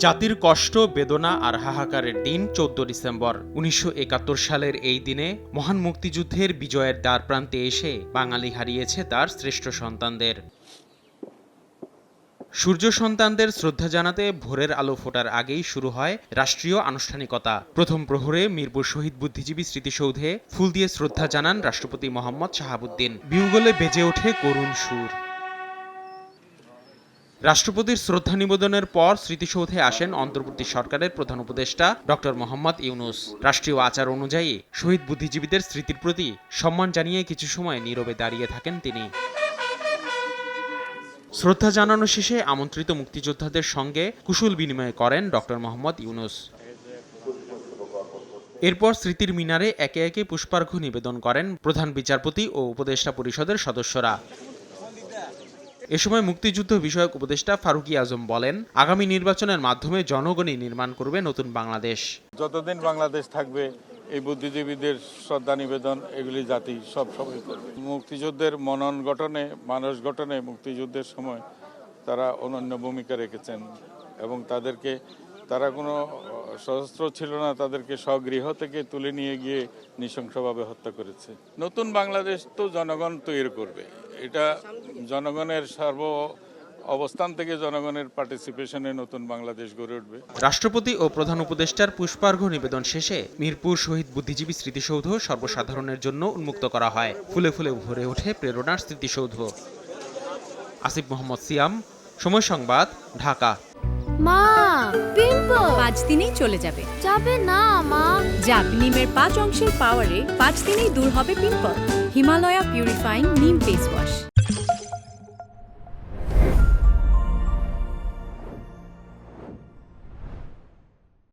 জাতির কষ্ট, বেদনা আর হাহাকারের দিন ১৪ ডিসেম্বর ১৯৭১ সালের এই দিনে মহান মুক্তিযুদ্ধের বিজয়ের দ্বারপ্রান্তে এসে বাঙালি হারিয়েছে তার শ্রেষ্ঠ সন্তানদের। সূর্য সন্তানদের শ্রদ্ধা জানাতে ভোরের আলো ফোটার আগেই শুরু হয় রাষ্ট্রীয় আনুষ্ঠানিকতা। প্রথম প্রহরে মিরপুর শহীদ বুদ্ধিজীবী স্মৃতিসৌধে ফুল দিয়ে শ্রদ্ধা জানান রাষ্ট্রপতি মোহাম্মদ শাহাবুদ্দিন। বিউগলে বেজে ওঠে করুণ সুর। রাষ্ট্রপতির শ্রদ্ধা নিবেদনের পর স্মৃতিসৌধে আসেন অন্তর্বর্তী সরকারের প্রধান উপদেষ্টা ডক্টর মোহাম্মদ ইউনূস। রাষ্ট্রীয় আচার অনুযায়ী শহীদ বুদ্ধিজীবীদের স্মৃতির প্রতি সম্মান জানিয়ে কিছু সময় নীরবে দাঁড়িয়ে থাকেন তিনি। শ্রদ্ধা জানানো শেষে আমন্ত্রিত মুক্তিযোদ্ধাদের সঙ্গে কুশল বিনিময় করেন ডক্টর মোহাম্মদ ইউনূস। এরপর স্মৃতির মিনারে একে একে পুষ্পার্ঘ্য নিবেদন করেন প্রধান বিচারপতি ও উপদেষ্টা পরিষদের সদস্যরা। এ সময় মুক্তিযুদ্ধ বিষয়ক উপদেষ্টা ফারুকী আজম বলেন, আগামী নির্বাচনের মাধ্যমে জনগণই নির্মাণ করবে নতুন বাংলাদেশ। যতদিন বাংলাদেশ থাকবে এই বুদ্ধিজীবীদের শ্রদ্ধা নিবেদন এগুলি জাতি সব সময় করবে। মুক্তিযুদ্ধের মনন গঠনে, মানুষ গঠনে মুক্তিযুদ্ধের সময় তারা অনন্য ভূমিকা রেখেছেন এবং তারা কোনো সশস্ত্র ছিল না, তাদেরকে স্বগৃহ থেকে তুলে নিয়ে গিয়ে নৃশংসভাবে হত্যা করেছে। নতুন বাংলাদেশ তো জনগণ তৈরি করবে, এটা জনগণের অবস্থান থেকে জনগণের পার্টিসিপেশনে নতুন বাংলাদেশ গড়ে উঠবে। রাষ্ট্রপতি ও প্রধান উপদেষ্টার পুষ্পার্ঘ্য নিবেদন শেষে মিরপুর শহীদ বুদ্ধিজীবী স্মৃতিসৌধ সর্বসাধারণের জন্য উন্মুক্ত করা হয়। ফুলে ফুলে ভরে ওঠে প্রেরণার স্মৃতিসৌধ। আসিফ মোহাম্মদ সিয়াম, সময় সংবাদ, ঢাকা। মা, পিম্পল 5 দিনেই চলে যাবে। যাবে না মা। যাক, নিমের 5 অংশের পাওয়ারে 5 দিনেই দূর হবে পিম্পল। হিমালয়া পিউরিফাইং নিম ফেস ওয়াশ।